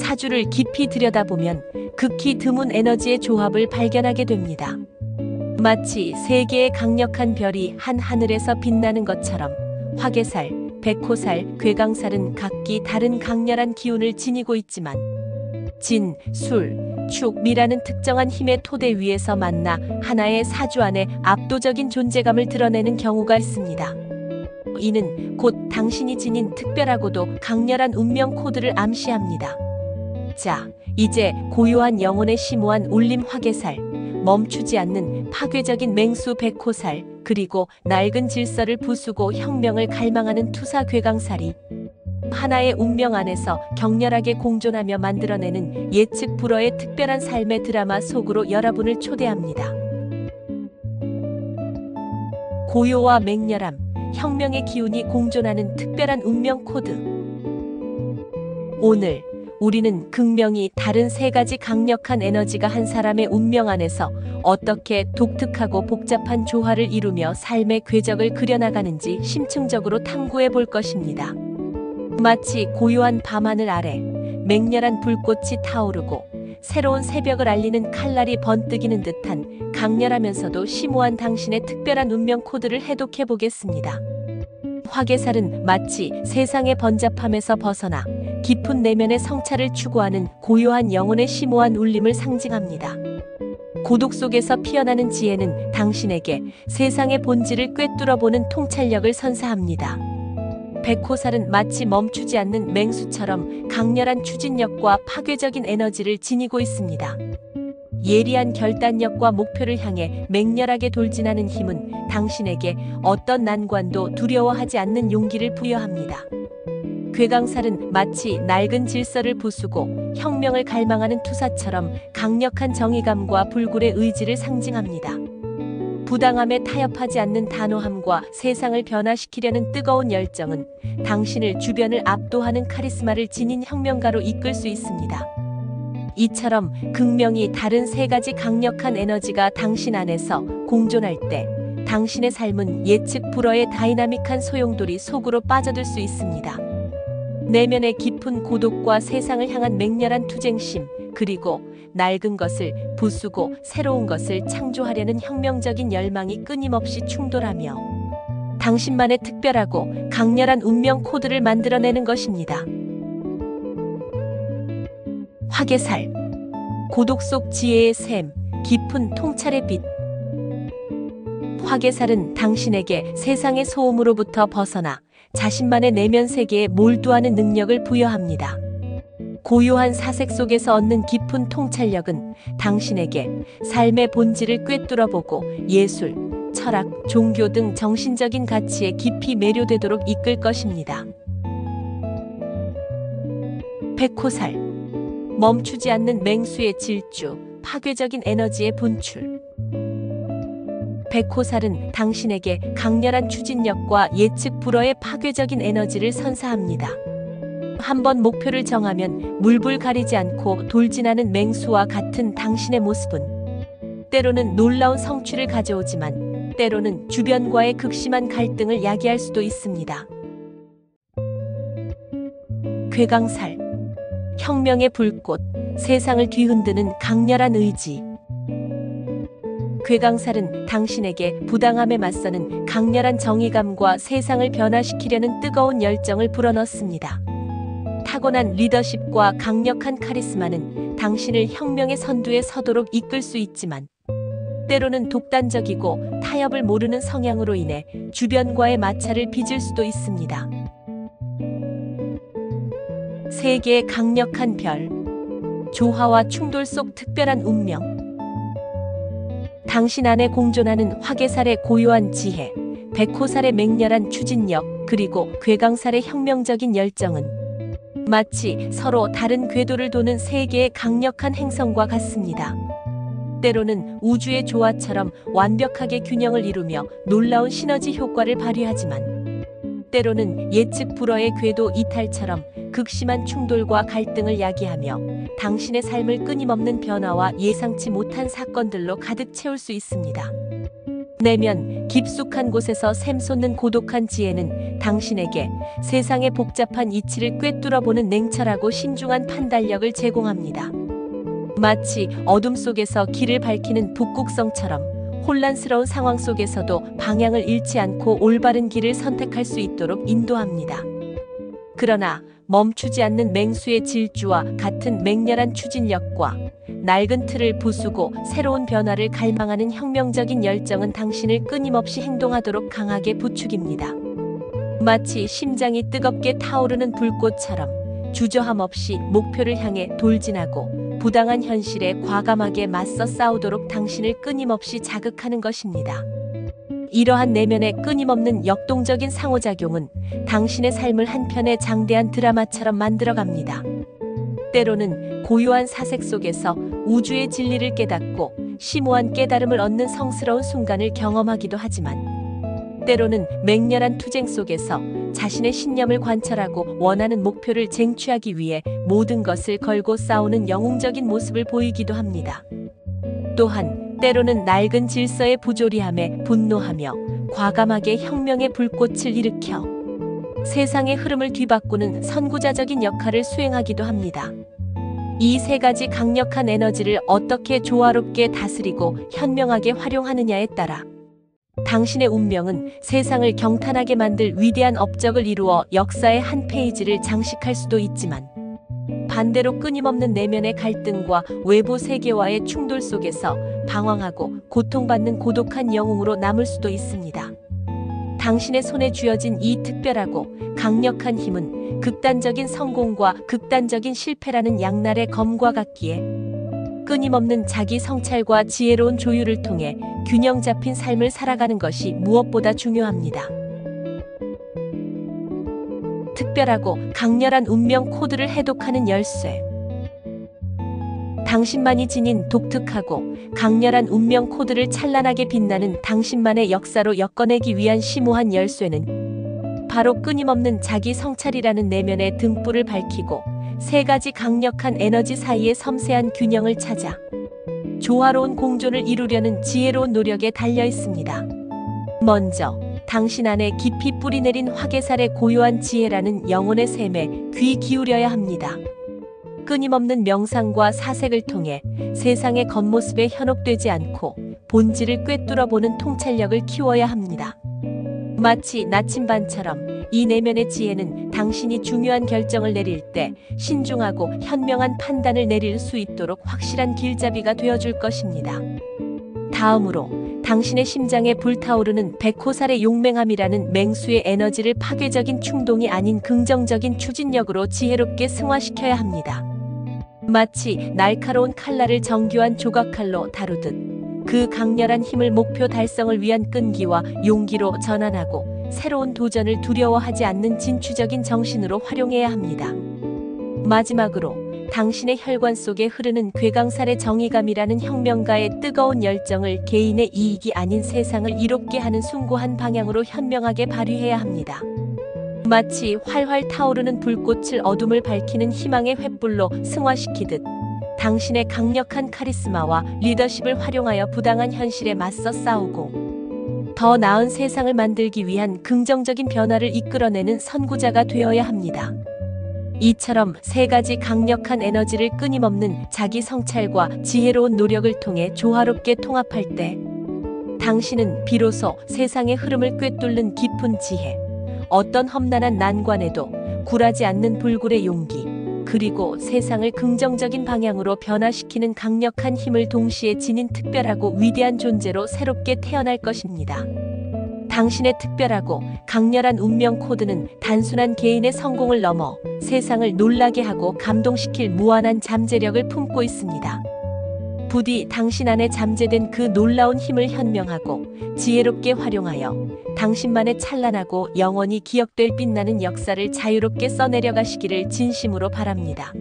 사주를 깊이 들여다보면 극히 드문 에너지의 조합을 발견하게 됩니다. 마치 세 개의 강력한 별이 한 하늘에서 빛나는 것처럼 화개살, 백호살, 괴강살은 각기 다른 강렬한 기운을 지니고 있지만 진, 술, 축, 미라는 특정한 힘의 토대 위에서 만나 하나의 사주 안에 압도적인 존재감을 드러내는 경우가 있습니다. 이는 곧 당신이 지닌 특별하고도 강렬한 운명 코드를 암시합니다. 자, 이제 고요한 영혼의 심오한 울림 화개살, 멈추지 않는 파괴적인 맹수 백호살, 그리고 낡은 질서를 부수고 혁명을 갈망하는 투사 괴강살이 하나의 운명 안에서 격렬하게 공존하며 만들어내는 예측 불허의 특별한 삶의 드라마 속으로 여러분을 초대합니다. 고요와 맹렬함, 혁명의 기운이 공존하는 특별한 운명 코드. 오늘 우리는 극명히 다른 세 가지 강력한 에너지가 한 사람의 운명 안에서 어떻게 독특하고 복잡한 조화를 이루며 삶의 궤적을 그려나가는지 심층적으로 탐구해 볼 것입니다. 마치 고요한 밤하늘 아래 맹렬한 불꽃이 타오르고 새로운 새벽을 알리는 칼날이 번뜩이는 듯한 강렬하면서도 심오한 당신의 특별한 운명 코드를 해독해 보겠습니다. 화개살은 마치 세상의 번잡함에서 벗어나 깊은 내면의 성찰을 추구하는 고요한 영혼의 심오한 울림을 상징합니다. 고독 속에서 피어나는 지혜는 당신에게 세상의 본질을 꿰뚫어보는 통찰력을 선사합니다. 백호살은 마치 멈추지 않는 맹수처럼 강렬한 추진력과 파괴적인 에너지를 지니고 있습니다. 예리한 결단력과 목표를 향해 맹렬하게 돌진하는 힘은 당신에게 어떤 난관도 두려워하지 않는 용기를 부여합니다. 괴강살은 마치 낡은 질서를 부수고 혁명을 갈망하는 투사처럼 강력한 정의감과 불굴의 의지를 상징합니다. 부당함에 타협하지 않는 단호함과 세상을 변화시키려는 뜨거운 열정은 당신을 주변을 압도하는 카리스마를 지닌 혁명가로 이끌 수 있습니다. 이처럼 극명히 다른 세 가지 강력한 에너지가 당신 안에서 공존할 때 당신의 삶은 예측 불허의 다이나믹한 소용돌이 속으로 빠져들 수 있습니다. 내면의 깊은 고독과 세상을 향한 맹렬한 투쟁심, 그리고 낡은 것을 부수고 새로운 것을 창조하려는 혁명적인 열망이 끊임없이 충돌하며 당신만의 특별하고 강렬한 운명 코드를 만들어내는 것입니다. 화개살, 고독 속 지혜의 샘, 깊은 통찰의 빛. 화개살은 당신에게 세상의 소음으로부터 벗어나 자신만의 내면 세계에 몰두하는 능력을 부여합니다. 고요한 사색 속에서 얻는 깊은 통찰력은 당신에게 삶의 본질을 꿰뚫어보고 예술, 철학, 종교 등 정신적인 가치에 깊이 매료되도록 이끌 것입니다. 백호살, 멈추지 않는 맹수의 질주, 파괴적인 에너지의 분출. 백호살은 당신에게 강렬한 추진력과 예측 불허의 파괴적인 에너지를 선사합니다. 한번 목표를 정하면 물불 가리지 않고 돌진하는 맹수와 같은 당신의 모습은 때로는 놀라운 성취를 가져오지만 때로는 주변과의 극심한 갈등을 야기할 수도 있습니다. 괴강살, 혁명의 불꽃, 세상을 뒤흔드는 강렬한 의지. 괴강살은 당신에게 부당함에 맞서는 강렬한 정의감과 세상을 변화시키려는 뜨거운 열정을 불어넣습니다. 타고난 리더십과 강력한 카리스마는 당신을 혁명의 선두에 서도록 이끌 수 있지만 때로는 독단적이고 타협을 모르는 성향으로 인해 주변과의 마찰을 빚을 수도 있습니다. 세 개의 강력한 별, 조화와 충돌 속 특별한 운명. 당신 안에 공존하는 화개살의 고요한 지혜, 백호살의 맹렬한 추진력, 그리고 괴강살의 혁명적인 열정은 마치 서로 다른 궤도를 도는 세 개의 강력한 행성과 같습니다. 때로는 우주의 조화처럼 완벽하게 균형을 이루며 놀라운 시너지 효과를 발휘하지만 때로는 예측 불허의 궤도 이탈처럼 극심한 충돌과 갈등을 야기하며 당신의 삶을 끊임없는 변화와 예상치 못한 사건들로 가득 채울 수 있습니다. 내면 깊숙한 곳에서 샘솟는 고독한 지혜는 당신에게 세상의 복잡한 이치를 꿰뚫어보는 냉철하고 신중한 판단력을 제공합니다. 마치 어둠 속에서 길을 밝히는 북극성처럼 혼란스러운 상황 속에서도 방향을 잃지 않고 올바른 길을 선택할 수 있도록 인도합니다. 그러나 멈추지 않는 맹수의 질주와 같은 맹렬한 추진력과 낡은 틀을 부수고 새로운 변화를 갈망하는 혁명적인 열정은 당신을 끊임없이 행동하도록 강하게 부추깁니다. 마치 심장이 뜨겁게 타오르는 불꽃처럼 주저함 없이 목표를 향해 돌진하고 부당한 현실에 과감하게 맞서 싸우도록 당신을 끊임없이 자극하는 것입니다. 이러한 내면의 끊임없는 역동적인 상호작용은 당신의 삶을 한편의 장대한 드라마처럼 만들어갑니다. 때로는 고요한 사색 속에서 우주의 진리를 깨닫고 심오한 깨달음을 얻는 성스러운 순간을 경험하기도 하지만, 때로는 맹렬한 투쟁 속에서 자신의 신념을 관철하고 원하는 목표를 쟁취하기 위해 모든 것을 걸고 싸우는 영웅적인 모습을 보이기도 합니다. 또한 때로는 낡은 질서의 부조리함에 분노하며 과감하게 혁명의 불꽃을 일으켜 세상의 흐름을 뒤바꾸는 선구자적인 역할을 수행하기도 합니다. 이 세 가지 강력한 에너지를 어떻게 조화롭게 다스리고 현명하게 활용하느냐에 따라 당신의 운명은 세상을 경탄하게 만들 위대한 업적을 이루어 역사의 한 페이지를 장식할 수도 있지만, 반대로 끊임없는 내면의 갈등과 외부 세계와의 충돌 속에서 방황하고 고통받는 고독한 영웅으로 남을 수도 있습니다. 당신의 손에 쥐어진 이 특별하고 강력한 힘은 극단적인 성공과 극단적인 실패라는 양날의 검과 같기에 끊임없는 자기 성찰과 지혜로운 조율을 통해 균형 잡힌 삶을 살아가는 것이 무엇보다 중요합니다. 특별하고 강렬한 운명 코드를 해독하는 열쇠. 당신만이 지닌 독특하고 강렬한 운명 코드를 찬란하게 빛나는 당신만의 역사로 엮어내기 위한 심오한 열쇠는 바로 끊임없는 자기 성찰이라는 내면의 등불을 밝히고 세 가지 강력한 에너지 사이의 섬세한 균형을 찾아 조화로운 공존을 이루려는 지혜로운 노력에 달려 있습니다. 먼저 당신 안에 깊이 뿌리내린 화개살의 고요한 지혜라는 영혼의 샘에 귀 기울여야 합니다. 끊임없는 명상과 사색을 통해 세상의 겉모습에 현혹되지 않고 본질을 꿰뚫어보는 통찰력을 키워야 합니다. 마치 나침반처럼 이 내면의 지혜는 당신이 중요한 결정을 내릴 때 신중하고 현명한 판단을 내릴 수 있도록 확실한 길잡이가 되어줄 것입니다. 다음으로 당신의 심장에 불타오르는 백호살의 용맹함이라는 맹수의 에너지를 파괴적인 충동이 아닌 긍정적인 추진력으로 지혜롭게 승화시켜야 합니다. 마치 날카로운 칼날을 정교한 조각칼로 다루듯 그 강렬한 힘을 목표 달성을 위한 끈기와 용기로 전환하고 새로운 도전을 두려워하지 않는 진취적인 정신으로 활용해야 합니다. 마지막으로 당신의 혈관 속에 흐르는 괴강살의 정의감이라는 혁명가의 뜨거운 열정을 개인의 이익이 아닌 세상을 이롭게 하는 숭고한 방향으로 현명하게 발휘해야 합니다. 마치 활활 타오르는 불꽃을 어둠을 밝히는 희망의 횃불로 승화시키듯 당신의 강력한 카리스마와 리더십을 활용하여 부당한 현실에 맞서 싸우고 더 나은 세상을 만들기 위한 긍정적인 변화를 이끌어내는 선구자가 되어야 합니다. 이처럼 세 가지 강력한 에너지를 끊임없는 자기 성찰과 지혜로운 노력을 통해 조화롭게 통합할 때 당신은 비로소 세상의 흐름을 꿰뚫는 깊은 지혜, 어떤 험난한 난관에도 굴하지 않는 불굴의 용기, 그리고 세상을 긍정적인 방향으로 변화시키는 강력한 힘을 동시에 지닌 특별하고 위대한 존재로 새롭게 태어날 것입니다. 당신의 특별하고 강렬한 운명 코드는 단순한 개인의 성공을 넘어 세상을 놀라게 하고 감동시킬 무한한 잠재력을 품고 있습니다. 부디 당신 안에 잠재된 그 놀라운 힘을 현명하고 지혜롭게 활용하여 당신만의 찬란하고 영원히 기억될 빛나는 역사를 자유롭게 써내려 가시기를 진심으로 바랍니다.